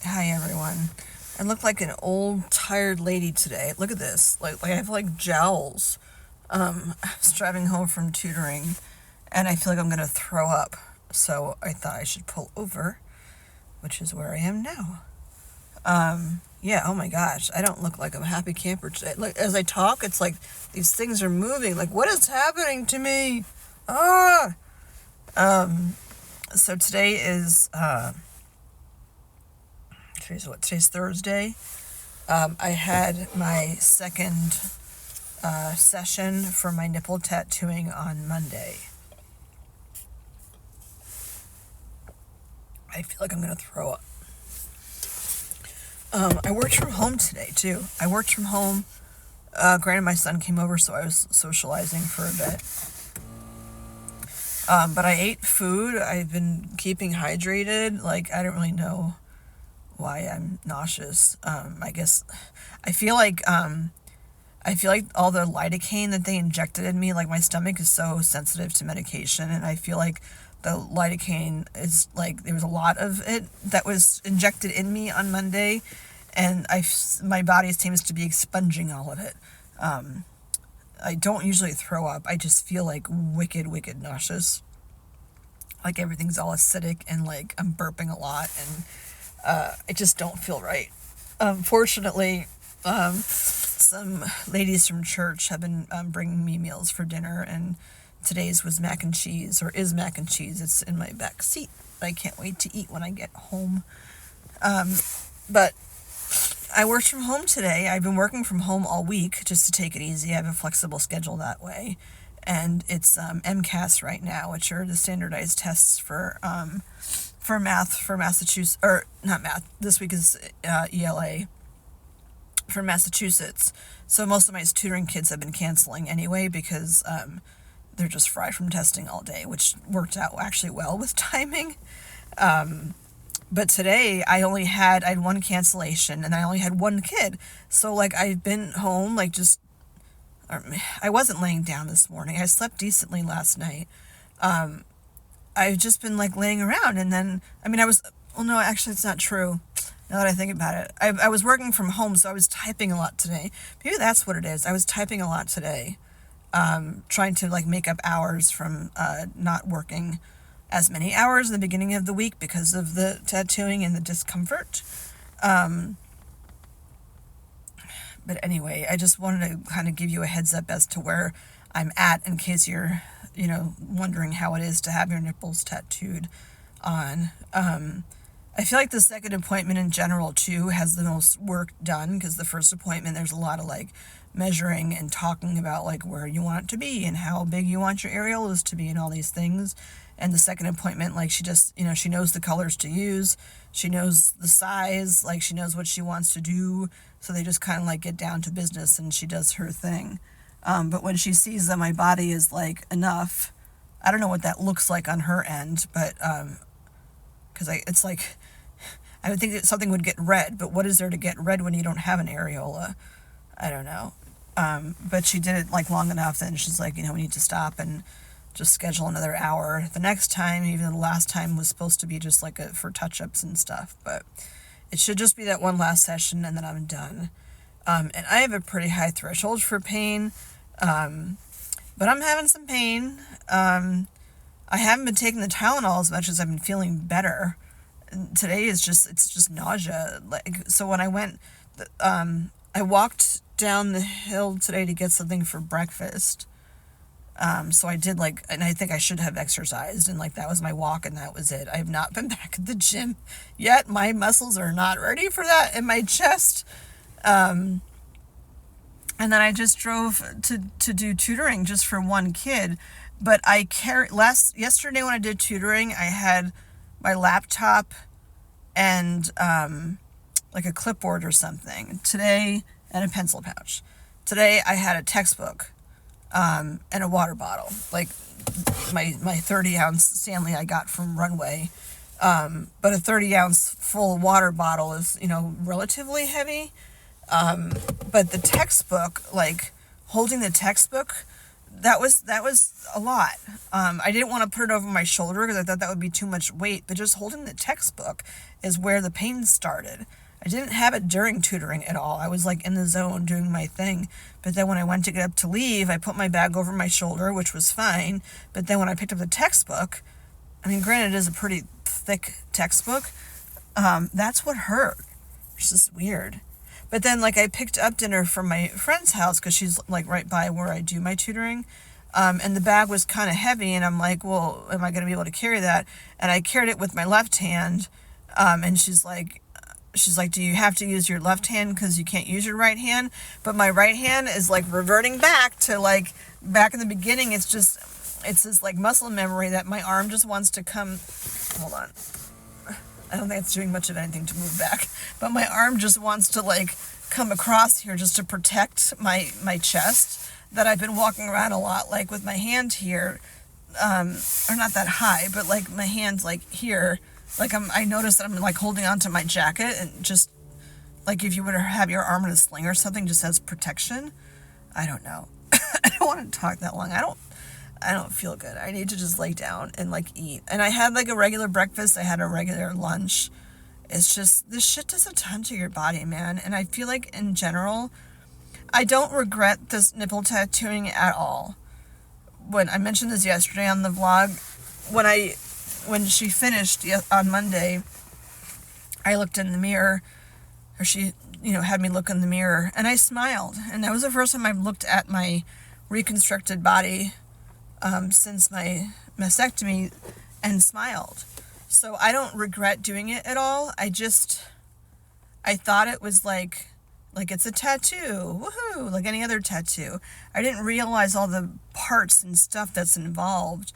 Hi everyone. I look like an old tired lady today. Look at this. Like I have like jowls. I was driving home from tutoring and I feel like I'm gonna throw up. So I thought I should pull over, which is where I am now. Yeah, oh my gosh. I don't look like I'm a happy camper today. Like as I talk, it's like these things are moving. Like what is happening to me? Ah so today is today's Thursday. I had my second session for my nipple tattooing on Monday. I feel like I'm gonna throw up. I worked from home today too. I worked from home. Granted, my son came over, so I was socializing for a bit. But I ate food. I've been keeping hydrated. Like I don't really know why I'm nauseous. I guess I feel like all the lidocaine that they injected in me, like my stomach is so sensitive to medication, and I feel like the lidocaine is like there was a lot of it that was injected in me on Monday, and my body seems to be expunging all of it. I don't usually throw up. I just feel like wicked nauseous. Like everything's all acidic and like I'm burping a lot and I just don't feel right. Fortunately, some ladies from church have been bringing me meals for dinner, and today's was mac and cheese, or is mac and cheese. It's in my back seat. I can't wait to eat when I get home. But I worked from home today. I've been working from home all week just to take it easy. I have a flexible schedule that way. And it's MCAS right now, which are the standardized tests for math for Massachusetts, or not math. This week is ELA for Massachusetts. So most of my tutoring kids have been canceling anyway because they're just fried from testing all day, which worked out actually well with timing. But today I had one cancellation and I only had one kid. So like I've been home, like I wasn't laying down this morning. I slept decently last night. I've just been like laying around, and then no, actually it's not true. Now that I think about it, I was working from home, so I was typing a lot today. Maybe that's what it is. I was typing a lot today, trying to like make up hours from not working as many hours in the beginning of the week because of the tattooing and the discomfort. But anyway, I just wanted to kind of give you a heads up as to where I'm at in case you're, wondering how it is to have your nipples tattooed on. I feel like the second appointment in general, too, has the most work done because the first appointment, there's a lot of, like, measuring and talking about, like, where you want it to be and how big you want your areolas to be and all these things. And the second appointment, like, she just, she knows the colors to use. She knows the size, like, she knows what she wants to do. So they just kind of, like, get down to business and she does her thing. But when she sees that my body is, like, enough, I don't know what that looks like on her end, but, because it's like, I would think that something would get red, but what is there to get red when you don't have an areola? I don't know. But she did it, like, long enough, and she's like, we need to stop and just schedule another hour. The next time, even the last time, was supposed to be just like for touch-ups and stuff, but it should just be that one last session and then I'm done. And I have a pretty high threshold for pain, but I'm having some pain. I haven't been taking the Tylenol as much as I've been feeling better. Today it's just nausea. Like, so when I went, I walked down the hill today to get something for breakfast. So I did and I think I should have exercised, and like that was my walk and that was it. I have not been back at the gym yet. My muscles are not ready for that in my chest. And then I just drove to do tutoring just for one kid, but yesterday when I did tutoring, I had my laptop and, like a clipboard or something. Today, and a pencil pouch. Today I had a textbook. And a water bottle, like my 30-ounce Stanley I got from Runway. But a 30-ounce full water bottle is, relatively heavy. But the textbook, like holding the textbook, that was a lot. I didn't want to put it over my shoulder because I thought that would be too much weight, but just holding the textbook is where the pain started. I didn't have it during tutoring at all. I was like in the zone doing my thing. But then when I went to get up to leave, I put my bag over my shoulder, which was fine. But then when I picked up the textbook, I mean, granted, it is a pretty thick textbook. That's what hurt. It's just weird. But then, like, I picked up dinner from my friend's house because she's, like, right by where I do my tutoring. And the bag was kind of heavy, and I'm like, well, am I going to be able to carry that? And I carried it with my left hand, and she's like, do you have to use your left hand because you can't use your right hand? But my right hand is, like, reverting back to, like, back in the beginning. It's this, like, muscle memory that my arm just wants to come. Hold on. I don't think it's doing much of anything to move back. But my arm just wants to, like, come across here just to protect my chest. That I've been walking around a lot, like, with my hand here. Or not that high, but, like, my hand's, like, here. Like, I noticed that I'm, like, holding onto my jacket and just, like, if you would have your arm in a sling or something just as protection. I don't know. I don't want to talk that long. I don't feel good. I need to just lay down and, like, eat. And I had, like, a regular breakfast. I had a regular lunch. It's just, this shit does a ton to your body, man. And I feel like, in general, I don't regret this nipple tattooing at all. When I mentioned this yesterday on the vlog, when she finished on Monday, I looked in the mirror, or she, had me look in the mirror, and I smiled. And that was the first time I've looked at my reconstructed body since my mastectomy and smiled. So I don't regret doing it at all. I thought it was like it's a tattoo, woohoo, like any other tattoo. I didn't realize all the parts and stuff that's involved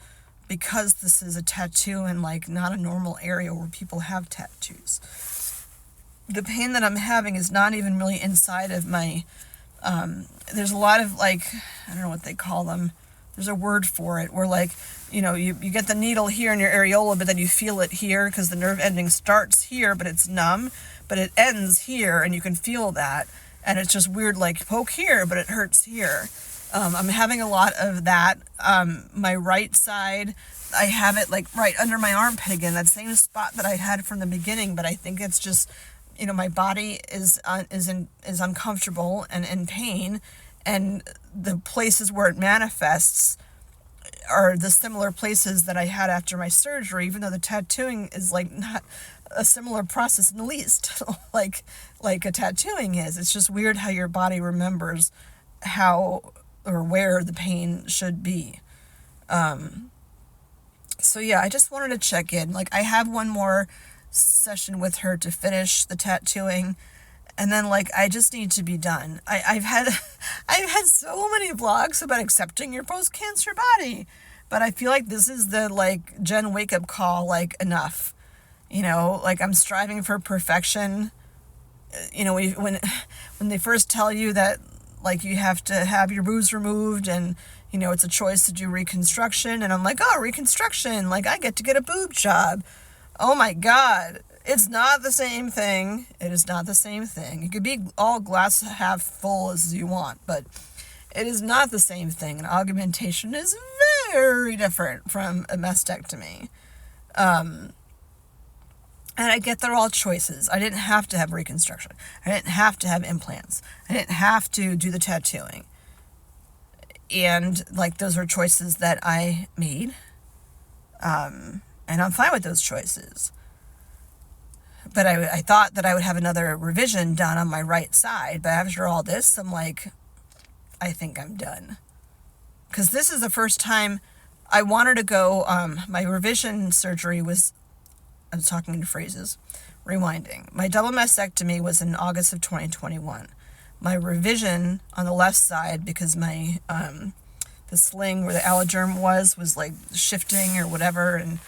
because this is a tattoo and, like, not a normal area where people have tattoos. The pain that I'm having is not even really inside of my, there's a lot of, like, I don't know what they call them. There's a word for it where, like, you get the needle here in your areola, but then you feel it here because the nerve ending starts here, but it's numb, but it ends here, and you can feel that. And it's just weird, like, poke here, but it hurts here. I'm having a lot of that. My right side, I have it, like, right under my armpit again, that same spot that I had from the beginning, but I think it's just, my body is uncomfortable and in pain, and the places where it manifests are the similar places that I had after my surgery, even though the tattooing is, like, not a similar process in the least, like a tattooing is. It's just weird how your body remembers how or where the pain should be. So yeah, I just wanted to check in. Like, I have one more session with her to finish the tattooing, and then, like, I just need to be done. I've had so many vlogs about accepting your post-cancer body, but I feel like this is the, like, Jen wake-up call, like, enough. Like, I'm striving for perfection. When they first tell you that, like, you have to have your boobs removed and, it's a choice to do reconstruction, and I'm like, oh, reconstruction, like, I get to get a boob job. Oh my God. It's not the same thing. It is not the same thing. It could be all glass half full as you want, but it is not the same thing. An augmentation is very different from a mastectomy. And I get they're all choices. I didn't have to have reconstruction. I didn't have to have implants. I didn't have to do the tattooing. And, like, those are choices that I made. And I'm fine with those choices. But I thought that I would have another revision done on my right side. But after all this, I'm like, I think I'm done. Because this is the first time I wanted to go. My revision surgery was, I was talking in phrases, rewinding. My double mastectomy was in August of 2021. My revision on the left side, because my the sling where the alloderm was like shifting or whatever, and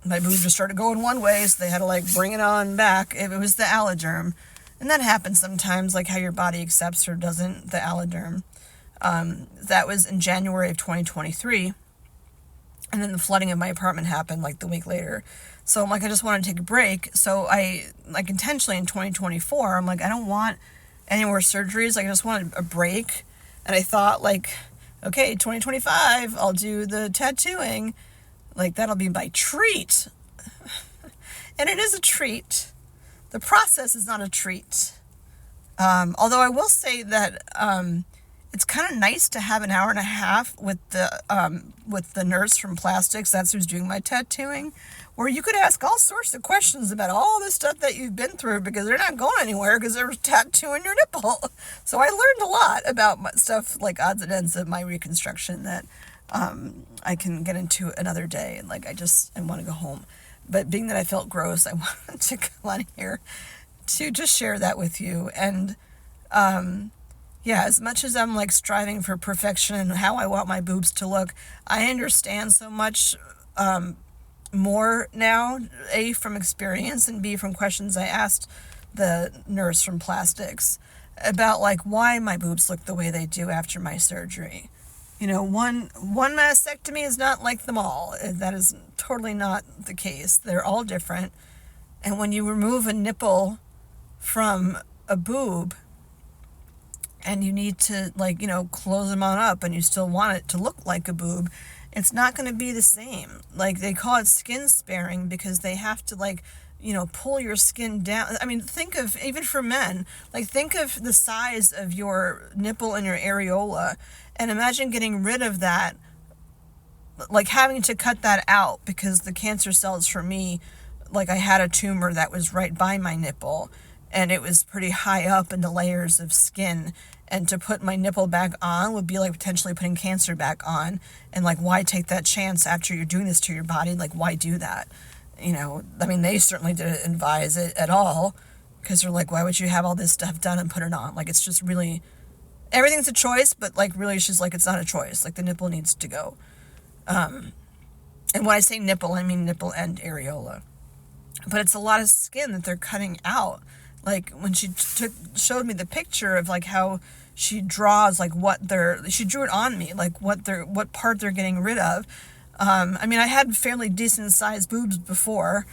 my boob just started going one way, so they had to, like, bring it on back. It was the alloderm. And that happens sometimes, like how your body accepts or doesn't the alloderm. That was in January of 2023. And then the flooding of my apartment happened, like, the week later. So I'm like, I just want to take a break. So I, like, intentionally in 2024, I'm like, I don't want any more surgeries. Like, I just wanted a break. And I thought, like, okay, 2025, I'll do the tattooing. Like, that'll be my treat. And it is a treat. The process is not a treat. Although I will say that it's kind of nice to have an hour and a half with the nurse from Plastics, that's who's doing my tattooing, where you could ask all sorts of questions about all the stuff that you've been through, because they're not going anywhere because they're tattooing your nipple. So I learned a lot about stuff, like odds and ends of my reconstruction, that I can get into another day. Like, I want to go home. But being that I felt gross, I wanted to come on here to just share that with you. And yeah, as much as I'm like striving for perfection and how I want my boobs to look, I understand so much more now, A, from experience, and B, from questions I asked the nurse from Plastics about like why my boobs look the way they do after my surgery. You know, one mastectomy is not like them all. That is totally not the case. They're all different. And when you remove a nipple from a boob and you need to, like, you know, close them on up and you still want it to look like a boob, it's not going to be the same. Like, they call it skin sparing because they have to, like, you know, pull your skin down. I mean, think of, even for men, like, think of the size of your nipple and your areola, and imagine getting rid of that, like having to cut that out, because the cancer cells for me, like, I had a tumor that was right by my nipple, and it was pretty high up in the layers of skin, and to put my nipple back on would be like potentially putting cancer back on, and like, why take that chance after you're doing this to your body? Like, why do that? You know, I mean, they certainly didn't advise it at all, because they're like, why would you have all this stuff done and put it on? Like, it's just really, everything's a choice, but like, really, she's like, it's not a choice. Like, the nipple needs to go. And when I say nipple, I mean nipple and areola. But it's a lot of skin that they're cutting out. Like, when she showed me the picture of like how she draws, like she drew it on me, like what part they're getting rid of. I mean, I had fairly decent sized boobs before.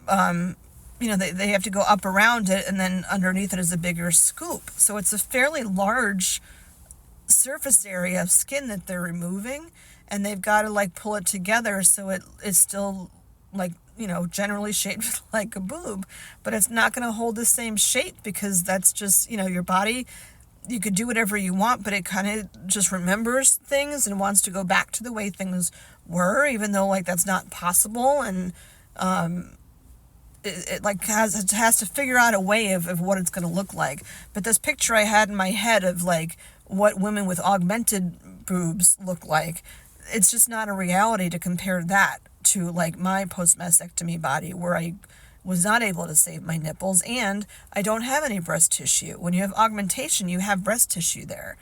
You know, they have to go up around it, and then underneath it is a bigger scoop. So it's a fairly large surface area of skin that they're removing, and they've got to like pull it together so it is still, like, you know, generally shaped like a boob, but it's not going to hold the same shape, because that's just, you know, your body, you could do whatever you want, but it kind of just remembers things and wants to go back to the way things were, even though like that's not possible. And it like has to figure out a way of what it's going to look like. But this picture I had in my head of like what women with augmented boobs look like, it's just not a reality to compare that to like my post-mastectomy body, where I was not able to save my nipples and I don't have any breast tissue. When you have augmentation, you have breast tissue there.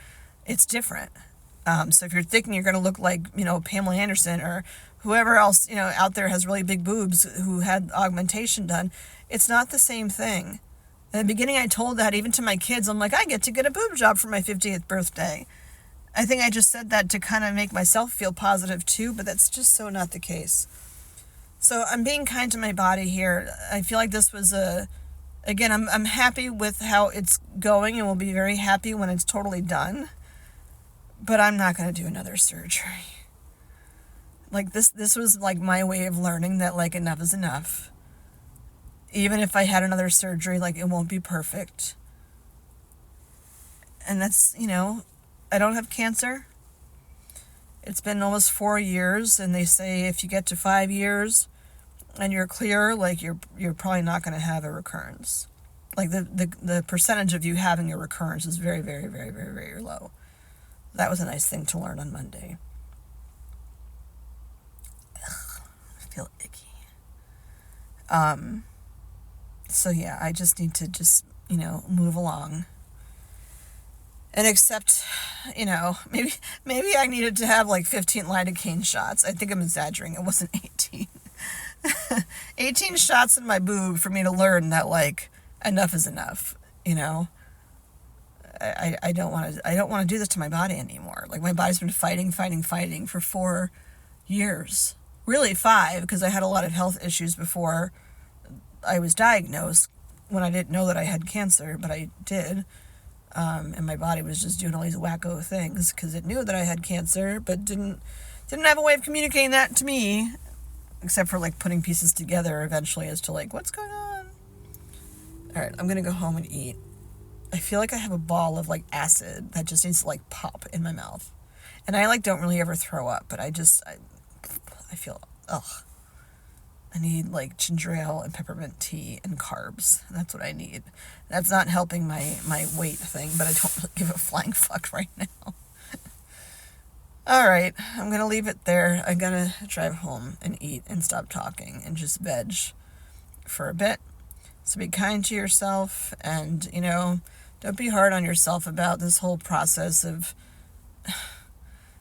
It's different. So if you're thinking you're going to look like, you know, Pamela Anderson or whoever else, you know, out there has really big boobs who had augmentation done, it's not the same thing. In the beginning, I told that even to my kids. I'm like, I get to get a boob job for my 50th birthday. I think I just said that to kind of make myself feel positive too, but that's just so not the case. So I'm being kind to my body here. I feel like this was again, I'm happy with how it's going, and will be very happy when it's totally done. But I'm not going to do another surgery. Like, this was like my way of learning that like enough is enough. Even if I had another surgery, like, it won't be perfect. And that's, you know, I don't have cancer. It's been almost 4 years, and they say if you get to 5 years and you're clear, like, you're probably not going to have a recurrence. Like, the percentage of you having a recurrence is very, very, very, very, very low. That was a nice thing to learn on Monday. Ugh, I feel icky. So yeah, I just need to just, you know, move along. And accept, you know, maybe I needed to have like 15 lidocaine shots. I think I'm exaggerating. It wasn't 18. 18 shots in my boob for me to learn that like enough is enough, you know. I don't want to do this to my body anymore. Like, my body's been fighting for 4 years. Really 5, because I had a lot of health issues before I was diagnosed, when I didn't know that I had cancer, but I did. And my body was just doing all these wacko things because it knew that I had cancer, but didn't have a way of communicating that to me, except for like putting pieces together eventually as to like, what's going on? All right, I'm going to go home and eat. I feel like I have a ball of like acid that just needs to like pop in my mouth. And I like don't really ever throw up, but I feel, ugh. I need like ginger ale and peppermint tea and carbs. That's what I need. That's not helping my weight thing, but I don't really give a flying fuck right now. All right, I'm going to leave it there. I'm going to drive home and eat and stop talking and just veg for a bit. So be kind to yourself and, don't be hard on yourself about this whole process of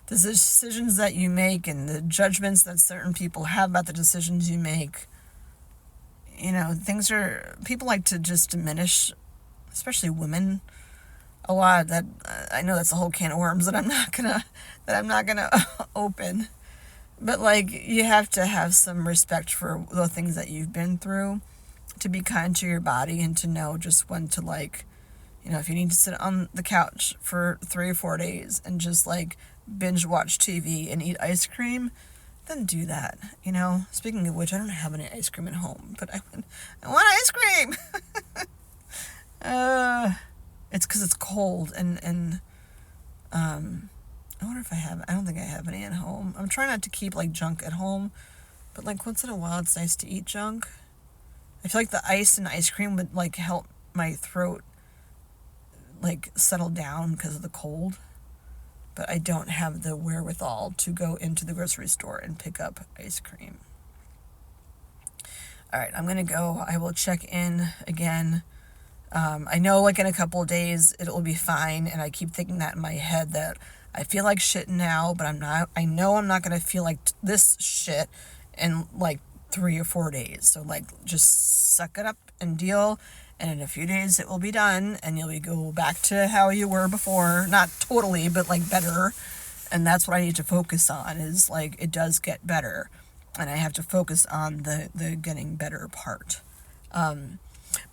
the decisions that you make and the judgments that certain people have about the decisions you make. People like to just diminish, especially women, a lot. That I know that's a whole can of worms that I'm not gonna open. But like, you have to have some respect for the things that you've been through, to be kind to your body and to know just when to like, if you need to sit on the couch for 3 or 4 days and just like binge watch TV and eat ice cream, then do that. Speaking of which, I don't have any ice cream at home, but I want ice cream. It's because it's cold and I wonder if I don't think I have any at home. I'm trying not to keep like junk at home, but like once in a while it's nice to eat junk. I feel like the ice and ice cream would like help my throat like settle down because of the cold, but I don't have the wherewithal to go into the grocery store and pick up ice cream. All right, I'm gonna go. I will check in again. I know like in a couple of days it will be fine, and I keep thinking that in my head that I feel like shit now, but I'm not. I know I'm not gonna feel like this shit in like 3 or 4 days. So like, just suck it up and deal. And in a few days it will be done and you'll go back to how you were before. Not totally, but like better. And that's what I need to focus on, is like, it does get better. And I have to focus on the getting better part.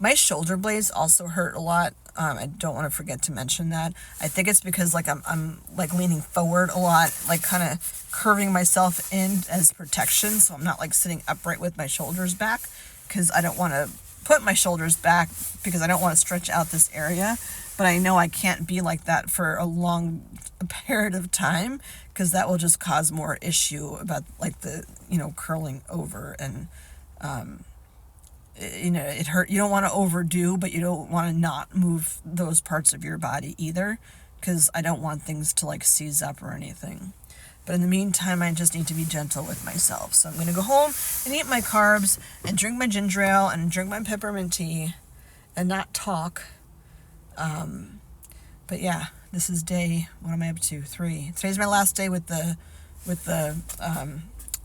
My shoulder blades also hurt a lot. I don't want to forget to mention that. I think it's because like I'm like leaning forward a lot, like kind of curving myself in as protection. So I'm not like sitting upright with my shoulders back, because I don't want to put my shoulders back because I don't want to stretch out this area. But I know I can't be like that for a long period of time, because that will just cause more issue about like the, curling over and, it hurt. You don't want to overdo, but you don't want to not move those parts of your body either, because I don't want things to like seize up or anything. But in the meantime, I just need to be gentle with myself. So I'm going to go home and eat my carbs and drink my ginger ale and drink my peppermint tea and not talk. But yeah, this is what am I up to? 3. Today's my last day with the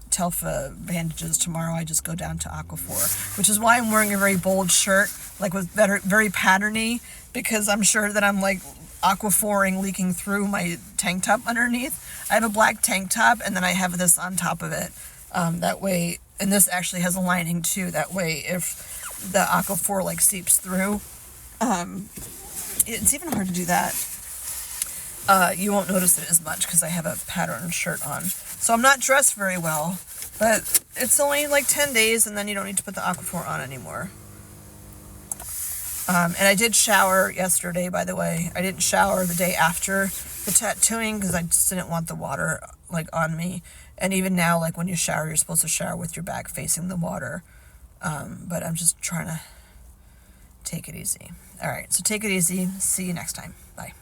Telfa bandages. Tomorrow I just go down to Aquaphor, which is why I'm wearing a very bold shirt, like with very patterny, because I'm sure that I'm like Aquaphoring leaking through my tank top underneath. I have a black tank top and then I have this on top of it. That way, and this actually has a lining too. That way, if the Aquaphor like seeps through, it's even hard to do that. You won't notice it as much because I have a patterned shirt on. So I'm not dressed very well, but it's only like 10 days and then you don't need to put the Aquaphor on anymore. And I did shower yesterday, by the way. I didn't shower the day after the tattooing because I just didn't want the water like on me. And even now, like when you shower, you're supposed to shower with your back facing the water. But I'm just trying to take it easy. All right, so take it easy. See you next time. Bye.